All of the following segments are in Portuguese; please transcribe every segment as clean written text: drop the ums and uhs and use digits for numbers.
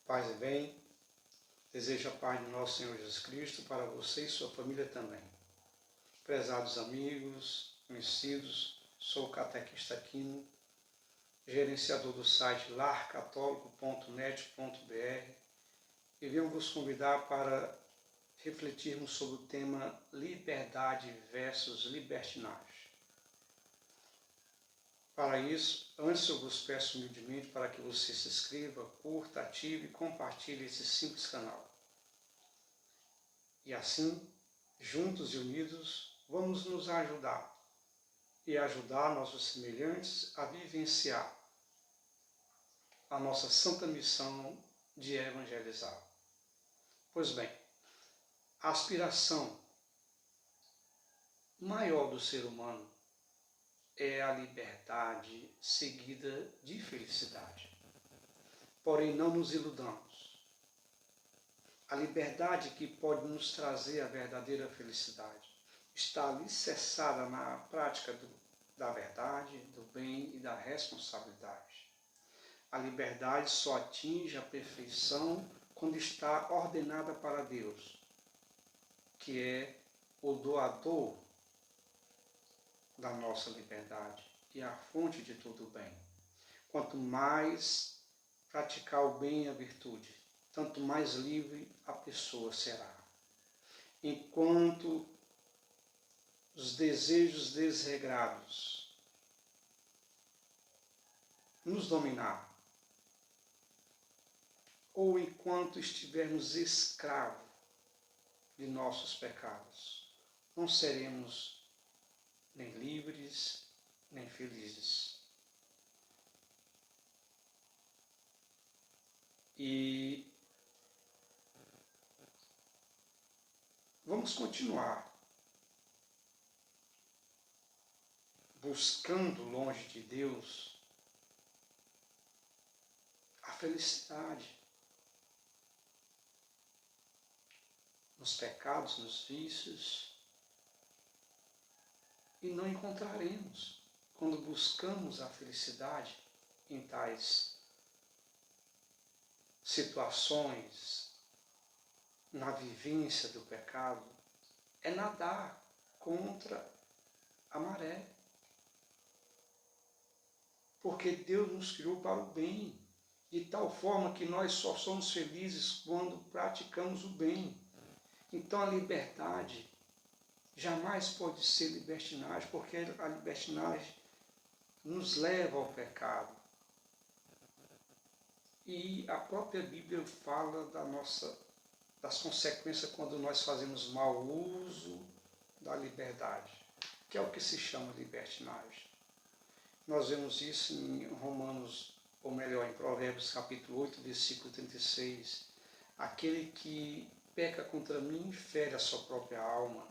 Paz e bem, desejo a paz de nosso Senhor Jesus Cristo para você e sua família também. Prezados amigos, conhecidos, sou o catequista Aquino, gerenciador do site larcatólico.net.br e venho vos convidar para refletirmos sobre o tema liberdade versus libertinagem. Para isso, antes eu vos peço humildemente para que você se inscreva, curta, ative e compartilhe esse simples canal. E assim, juntos e unidos, vamos nos ajudar e ajudar nossos semelhantes a vivenciar a nossa santa missão de evangelizar. Pois bem, a aspiração maior do ser humano é a liberdade seguida de felicidade. Porém, não nos iludamos. A liberdade que pode nos trazer a verdadeira felicidade está alicerçada na prática da verdade, do bem e da responsabilidade. A liberdade só atinge a perfeição quando está ordenada para Deus, que é o doador da nossa liberdade e a fonte de todo o bem. Quanto mais praticar o bem e a virtude, tanto mais livre a pessoa será. Enquanto os desejos desregrados nos dominar, ou enquanto estivermos escravos de nossos pecados, não seremos nem livres, nem felizes. E vamos continuar buscando longe de Deus a felicidade nos pecados, nos vícios, e não encontraremos quando buscamos a felicidade em tais situações, na vivência do pecado, é nadar contra a maré. Porque Deus nos criou para o bem, de tal forma que nós só somos felizes quando praticamos o bem. Então a liberdade jamais pode ser libertinagem, porque a libertinagem nos leva ao pecado. E a própria Bíblia fala das consequências quando nós fazemos mau uso da liberdade, que é o que se chama libertinagem. Nós vemos isso em Romanos, ou melhor, em Provérbios capítulo 8, versículo 36. Aquele que peca contra mim fere a sua própria alma.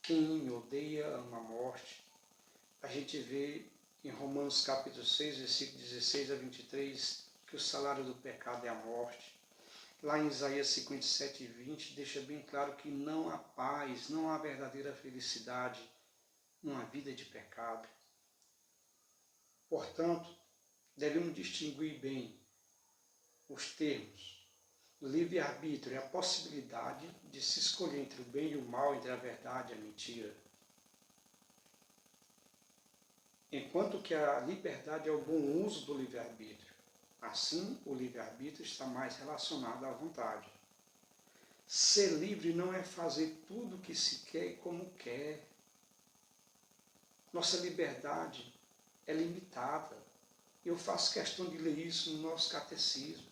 Quem me odeia ama a morte. A gente vê em Romanos capítulo 6, versículo 16 a 23, que o salário do pecado é a morte. Lá em Isaías 57, 20, deixa bem claro que não há paz, não há verdadeira felicidade numa vida de pecado. Portanto, devemos distinguir bem os termos do livre-arbítrio e a possibilidade de se escolher entre o bem e o mal, entre a verdade e a mentira. Enquanto que a liberdade é o bom uso do livre-arbítrio. Assim, o livre-arbítrio está mais relacionado à vontade. Ser livre não é fazer tudo o que se quer e como quer. Nossa liberdade é limitada. Eu faço questão de ler isso no nosso catecismo.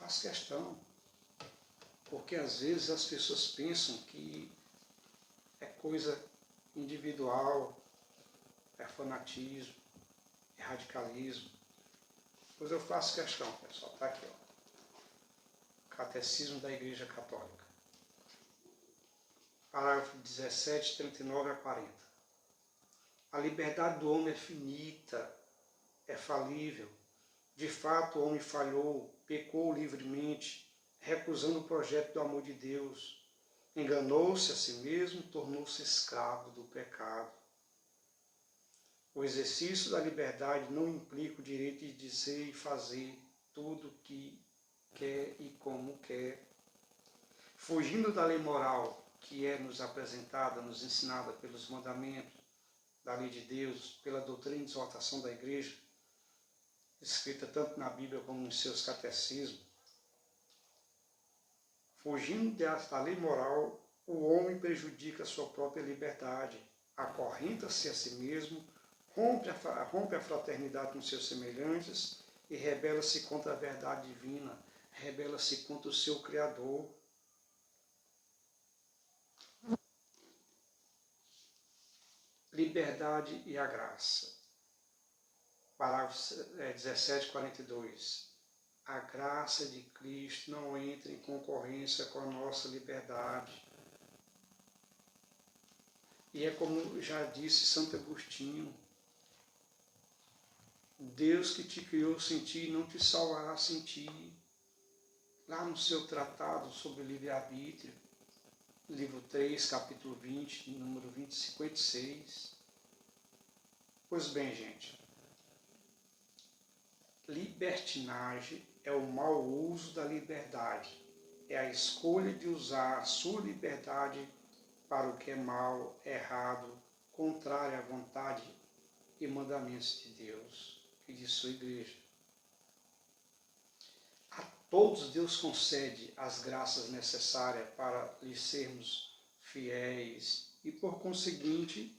Faço questão. Porque às vezes as pessoas pensam que é coisa individual, é fanatismo, é radicalismo. Pois eu faço questão, pessoal. Está aqui, ó. Catecismo da Igreja Católica. Parágrafo 17, 39 a 40. A liberdade do homem é finita, é falível. De fato, o homem falhou, pecou livremente, recusando o projeto do amor de Deus. Enganou-se a si mesmo, tornou-se escravo do pecado. O exercício da liberdade não implica o direito de dizer e fazer tudo o que quer e como quer, fugindo da lei moral que é nos apresentada, nos ensinada pelos mandamentos da lei de Deus, pela doutrina e exortação da igreja, escrita tanto na Bíblia como nos seus catecismos. Fugindo da lei moral, o homem prejudica a sua própria liberdade, acorrenta-se a si mesmo, rompe a fraternidade com seus semelhantes e rebela-se contra a verdade divina, rebela-se contra o seu Criador. Liberdade e a graça. Parágrafo 1742. A graça de Cristo não entra em concorrência com a nossa liberdade. E é como já disse Santo Agostinho, Deus que te criou sem ti não te salvará sem ti. Lá no seu tratado sobre livre-arbítrio, livro 3, capítulo 20, número 56. Pois bem, gente, libertinagem é o mau uso da liberdade, é a escolha de usar a sua liberdade para o que é mal, errado, contrário à vontade e mandamentos de Deus e de sua igreja. A todos Deus concede as graças necessárias para lhes sermos fiéis e, por conseguinte,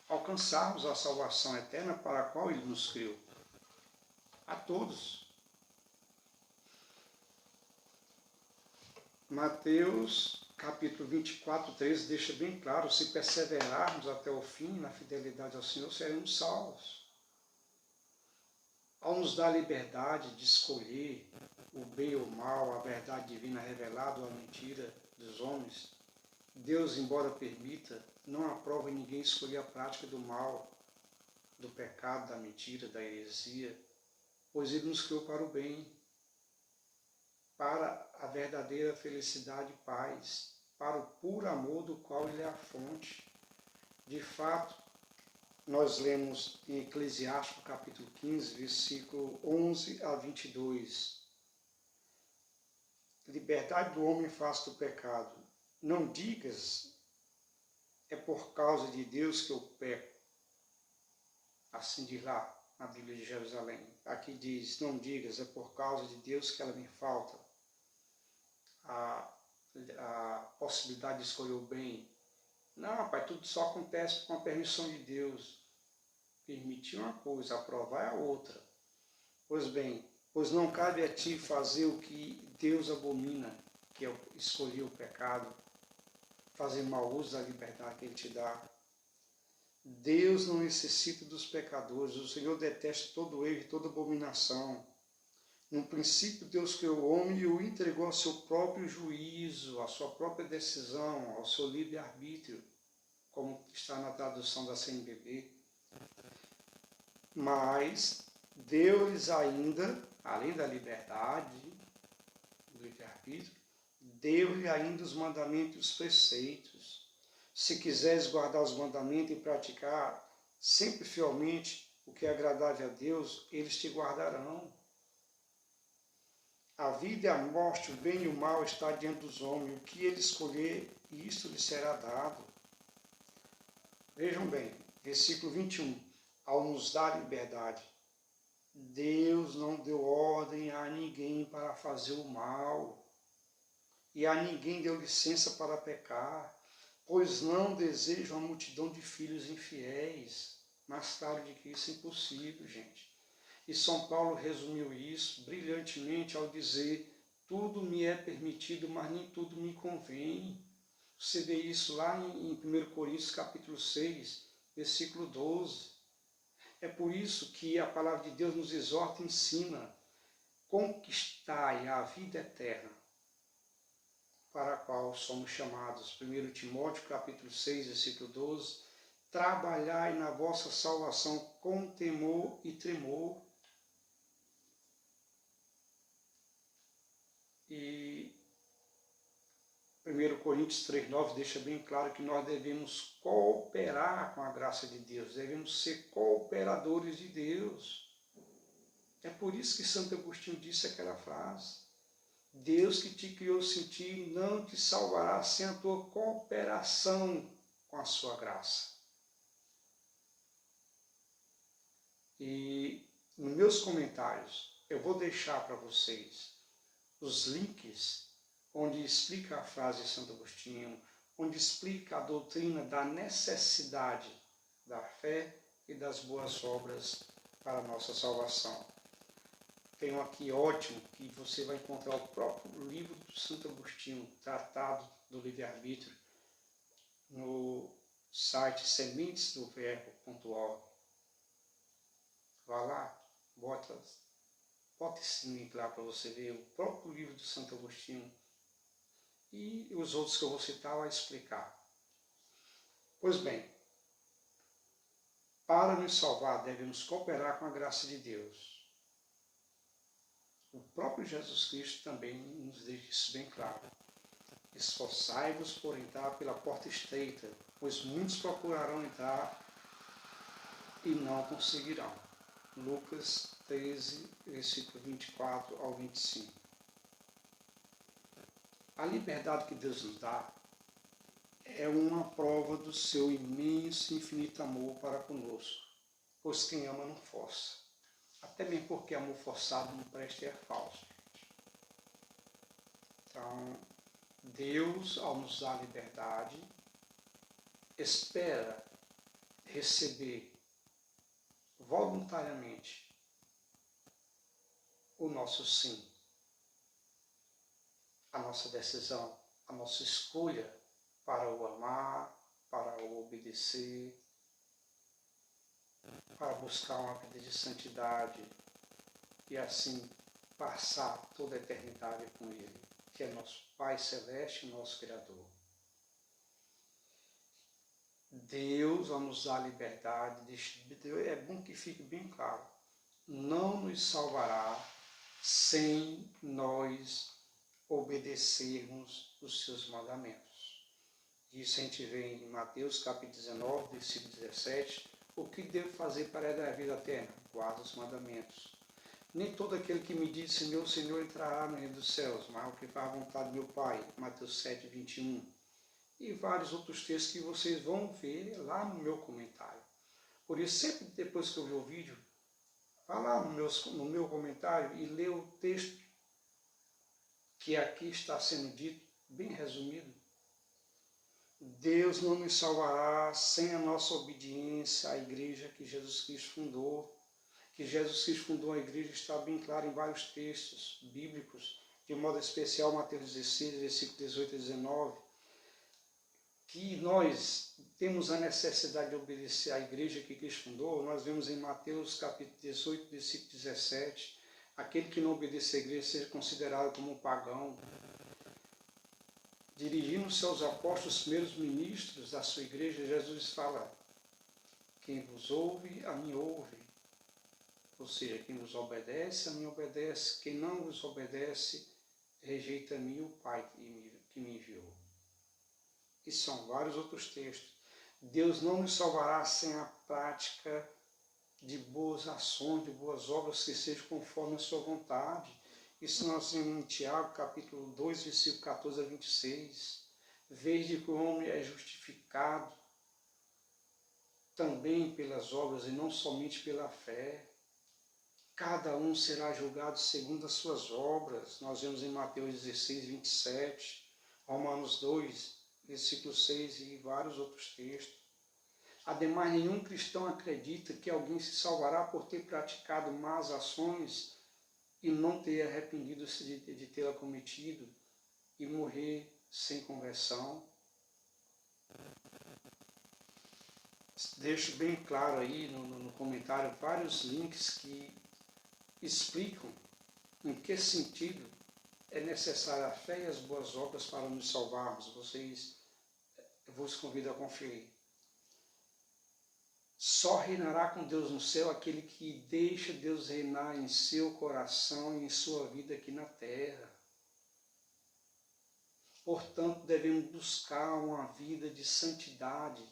alcançarmos a salvação eterna para a qual Ele nos criou. A todos. Mateus capítulo 24, 13 deixa bem claro, se perseverarmos até o fim na fidelidade ao Senhor, seremos salvos. Ao nos dar a liberdade de escolher o bem ou o mal, a verdade divina revelada ou a mentira dos homens, Deus, embora permita, não aprova em ninguém escolher a prática do mal, do pecado, da mentira, da heresia, pois Ele nos criou para o bem, para a verdadeira felicidade e paz, para o puro amor do qual Ele é a fonte. De fato, nós lemos em Eclesiástico capítulo 15, versículo 11 a 22. Liberdade do homem face do pecado. Não digas, é por causa de Deus que eu peco. Assim diz lá na Bíblia de Jerusalém. Aqui diz, não digas, é por causa de Deus que ela me falta. A possibilidade de escolher o bem. Não, pai, tudo só acontece com a permissão de Deus. Permitir uma coisa, aprovar é a outra. Pois bem, pois não cabe a ti fazer o que Deus abomina, que é escolher o pecado, fazer mau uso da liberdade que Ele te dá. Deus não necessita dos pecadores, o Senhor detesta todo erro e toda abominação. No princípio, Deus criou o homem e o entregou ao seu próprio juízo, à sua própria decisão, ao seu livre-arbítrio, como está na tradução da CNBB. Mas deu-lhes ainda, além da liberdade, do livre-arbítrio, deu-lhe ainda os mandamentos e os preceitos. Se quiseres guardar os mandamentos e praticar sempre fielmente o que é agradável a Deus, eles te guardarão. A vida e a morte, o bem e o mal está diante dos homens. O que ele escolher, isto lhe será dado. Vejam bem, versículo 21. Ao nos dar liberdade, Deus não deu ordem a ninguém para fazer o mal. E a ninguém deu licença para pecar, pois não deseja uma multidão de filhos infiéis. Mas claro de que isso é impossível, gente. E São Paulo resumiu isso brilhantemente ao dizer, tudo me é permitido, mas nem tudo me convém. Você vê isso lá em 1 Coríntios capítulo 6, versículo 12. É por isso que a palavra de Deus nos exorta e ensina, conquistai a vida eterna, para a qual somos chamados. 1 Timóteo capítulo 6, versículo 12, trabalhai na vossa salvação com temor e tremor. E 1 Coríntios 3,9 deixa bem claro que nós devemos cooperar com a graça de Deus, devemos ser cooperadores de Deus. É por isso que Santo Agostinho disse aquela frase. Deus que te criou sem ti não te salvará sem a tua cooperação com a sua graça. E nos meus comentários eu vou deixar para vocês os links onde explica a frase de Santo Agostinho, onde explica a doutrina da necessidade da fé e das boas obras para a nossa salvação. Tem um aqui ótimo, que você vai encontrar o próprio livro do Santo Agostinho, Tratado do Livre-Arbítrio, no site sementesdoverbo.org. Vá lá, bota esse link lá para você ver o próprio livro do Santo Agostinho e os outros que eu vou citar vai explicar. Pois bem, para nos salvar devemos cooperar com a graça de Deus. O próprio Jesus Cristo também nos deixa isso bem claro. Esforçai-vos por entrar pela porta estreita, pois muitos procurarão entrar e não conseguirão. Lucas 13, versículo 24 ao 25. A liberdade que Deus nos dá é uma prova do seu imenso e infinito amor para conosco, pois quem ama não força. Até mesmo porque amor forçado não presta e é falso. Então, Deus, ao nos dar liberdade, espera receber voluntariamente o nosso sim, a nossa decisão, a nossa escolha para o amar, para o obedecer, para buscar uma vida de santidade e assim passar toda a eternidade com Ele, que é nosso Pai Celeste, nosso Criador. Deus, ao nos dar liberdade, é bom que fique bem claro, não nos salvará sem nós obedecermos os seus mandamentos. Isso a gente vê em Mateus capítulo 19, versículo 17, o que devo fazer para herdar a vida eterna? Guarda os mandamentos. Nem todo aquele que me diz Senhor, Senhor entrará no reino dos céus, mas o que faz a vontade do meu Pai, Mateus 7, 21. E vários outros textos que vocês vão ver lá no meu comentário. Por isso, sempre depois que eu ver o vídeo, vá lá no meu comentário e lê o texto que aqui está sendo dito, bem resumido. Deus não nos salvará sem a nossa obediência à igreja que Jesus Cristo fundou. Que Jesus Cristo fundou a igreja está bem claro em vários textos bíblicos, de modo especial Mateus 16, versículo 18 a 19, que nós temos a necessidade de obedecer à igreja que Cristo fundou. Nós vemos em Mateus capítulo 18, versículo 17, aquele que não obedecer à igreja seja considerado como um pagão. Dirigindo-se aos apóstolos, os primeiros ministros da sua igreja, Jesus fala, quem vos ouve, a mim ouve. Ou seja, quem vos obedece, a mim obedece. Quem não vos obedece, rejeita a mim o Pai que me enviou. E são vários outros textos. Deus não nos salvará sem a prática de boas ações, de boas obras que sejam conforme a sua vontade. Isso nós temos em Tiago, capítulo 2, versículo 14 a 26. Vede que o homem é justificado também pelas obras e não somente pela fé. Cada um será julgado segundo as suas obras. Nós vemos em Mateus 16, 27, Romanos 2, versículo 6 e vários outros textos. Ademais, nenhum cristão acredita que alguém se salvará por ter praticado más ações e não ter arrependido-se de tê-la cometido e morrer sem conversão. Deixo bem claro aí no comentário vários links que explicam em que sentido é necessária a fé e as boas obras para nos salvarmos. Eu vos convido a conferir. Só reinará com Deus no céu aquele que deixa Deus reinar em seu coração e em sua vida aqui na terra. Portanto, devemos buscar uma vida de santidade,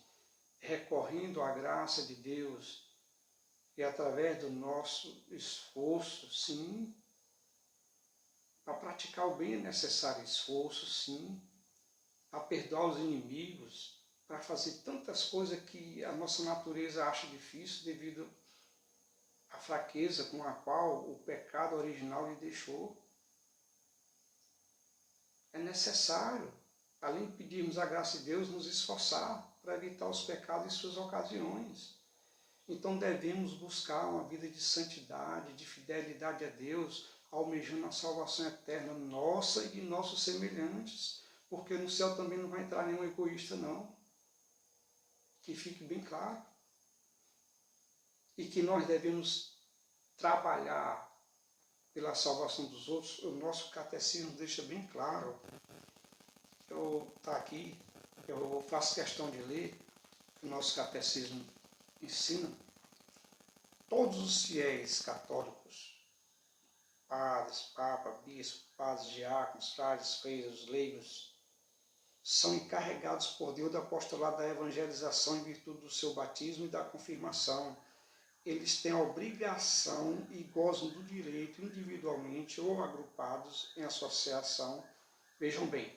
recorrendo à graça de Deus e através do nosso esforço, sim, para praticar o bem é necessário esforço, sim, a perdoar os inimigos, para fazer tantas coisas que a nossa natureza acha difícil devido à fraqueza com a qual o pecado original lhe deixou. É necessário, além de pedirmos a graça de Deus, nos esforçar para evitar os pecados em suas ocasiões. Então devemos buscar uma vida de santidade, de fidelidade a Deus, almejando a salvação eterna nossa e de nossos semelhantes, porque no céu também não vai entrar nenhum egoísta, não. Que fique bem claro. E que nós devemos trabalhar pela salvação dos outros. O nosso catecismo deixa bem claro. Está aqui, eu faço questão de ler, o nosso catecismo ensina. Todos os fiéis católicos, padres, papa, bispo, padres, diáconos, frades, freiras, leigos, são encarregados por Deus do apostolado da evangelização em virtude do seu batismo e da confirmação. Eles têm a obrigação e gozam do direito, individualmente ou agrupados em associação, vejam bem,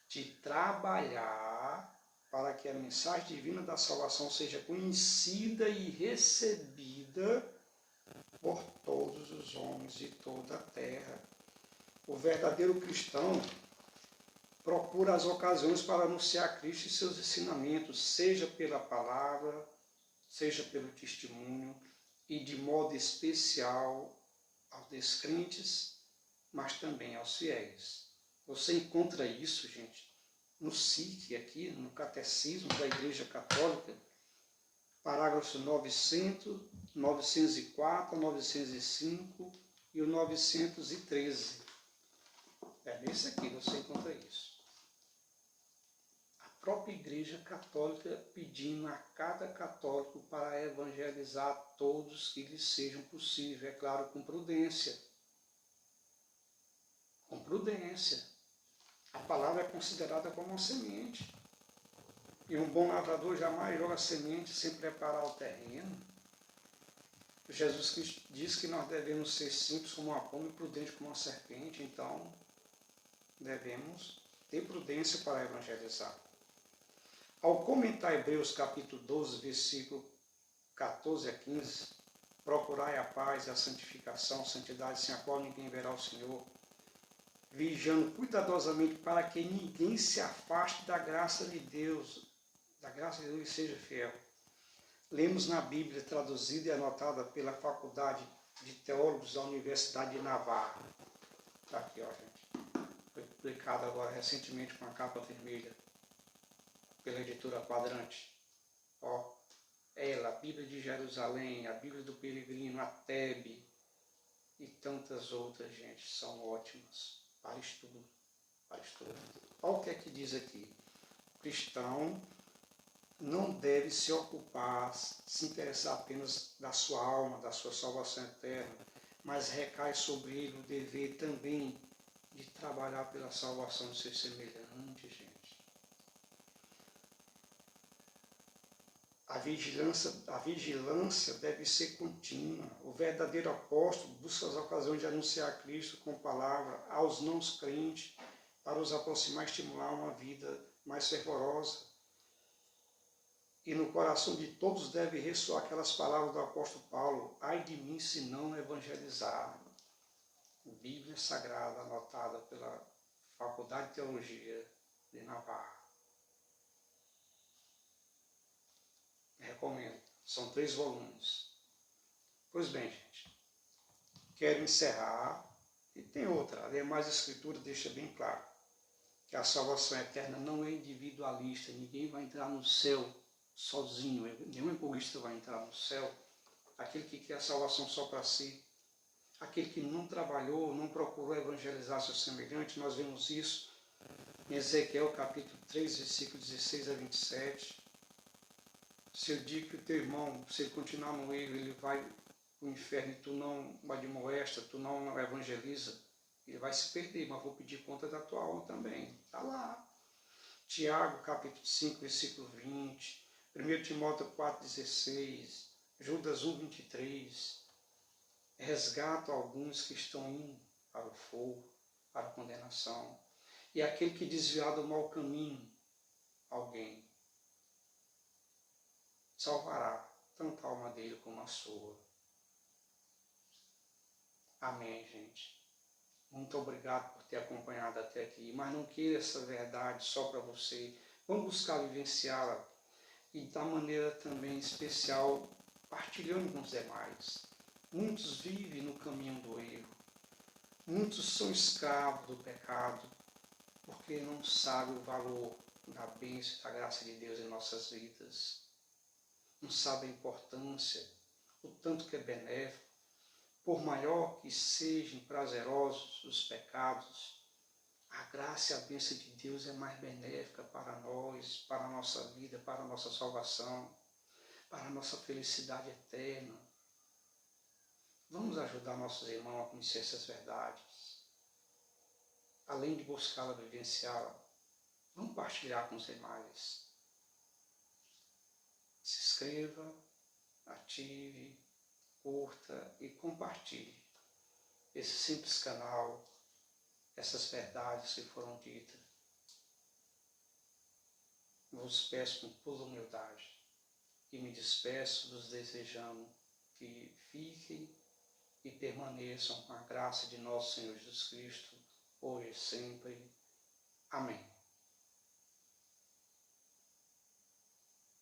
de trabalhar para que a mensagem divina da salvação seja conhecida e recebida por todos os homens de toda a terra. O verdadeiro cristão procura as ocasiões para anunciar Cristo e seus ensinamentos, seja pela palavra, seja pelo testemunho, e de modo especial aos descrentes, mas também aos fiéis. Você encontra isso, gente, no SIC, aqui, no Catecismo da Igreja Católica, parágrafos 900, 904, 905 e o 913. É nesse aqui você encontra isso. A própria Igreja Católica pedindo a cada católico para evangelizar todos que lhes sejam possível, é claro, com prudência. Com prudência. A palavra é considerada como uma semente. E um bom lavrador jamais joga semente sem preparar o terreno. Jesus Cristo diz que nós devemos ser simples como uma pomba e prudentes como uma serpente. Então, devemos ter prudência para evangelizar. Ao comentar Hebreus capítulo 12, versículo 14 a 15, procurai a paz e a santificação, santidade sem a qual ninguém verá o Senhor, vigiando cuidadosamente para que ninguém se afaste da graça de Deus e seja fiel. Lemos na Bíblia, traduzida e anotada pela Faculdade de Teólogos da Universidade de Navarra. Está aqui, ó, gente. Foi publicado agora recentemente com a capa vermelha, pela editora Quadrante. Ó, ela, a Bíblia de Jerusalém, a Bíblia do Peregrino, a Tebe e tantas outras, gente, são ótimas para estudo. Olha o que é que diz aqui. O cristão não deve se ocupar, se interessar apenas da sua alma, da sua salvação eterna, mas recai sobre ele o dever também de trabalhar pela salvação de seus semelhantes, gente. A vigilância deve ser contínua. O verdadeiro apóstolo busca as ocasiões de anunciar Cristo com palavra aos não crentes, para os aproximar e estimular uma vida mais fervorosa. E no coração de todos deve ressoar aquelas palavras do apóstolo Paulo: ai de mim se não evangelizar. Bíblia Sagrada, anotada pela Faculdade de Teologia de Navarra. Recomendo. São 3 volumes. Pois bem, gente. Quero encerrar. E tem outra. Ademais, a Escritura deixa bem claro que a salvação eterna não é individualista. Ninguém vai entrar no céu sozinho. Nenhum egoísta vai entrar no céu. Aquele que quer a salvação só para si. Aquele que não trabalhou, não procurou evangelizar seu semelhante. Nós vemos isso em Ezequiel capítulo 3, versículo 16 a 27. Se eu digo que o teu irmão, se ele continuar no erro, ele vai para o inferno e tu não o admoesta, tu não evangeliza, ele vai se perder, mas vou pedir conta da tua alma também. Está lá. Tiago, capítulo 5, versículo 20, 1 Timóteo 4, 16, Judas 1, 23, resgata alguns que estão indo para o fogo. para a condenação. E aquele que desviar do mau caminho alguém, salvará tanto a alma dele como a sua. Amém, gente. Muito obrigado por ter acompanhado até aqui. Mas não queira essa verdade só para você. Vamos buscar vivenciá-la e da maneira também especial, partilhando com os demais. Muitos vivem no caminho do erro. Muitos são escravos do pecado, porque não sabem o valor da bênção e da graça de Deus em nossas vidas. Não sabem a importância, o tanto que é benéfico. Por maior que sejam prazerosos os pecados, a graça e a bênção de Deus é mais benéfica para nós, para a nossa vida, para a nossa salvação, para a nossa felicidade eterna. Vamos ajudar nossos irmãos a conhecer essas verdades. Além de buscá-la, vivenciá-la, vamos partilhar com os demais. Se inscreva, ative, curta e compartilhe esse simples canal, essas verdades que foram ditas. Vos peço com toda humildade e me despeço dos desejando que fiquem e permaneçam com a graça de nosso Senhor Jesus Cristo, hoje e sempre. Amém.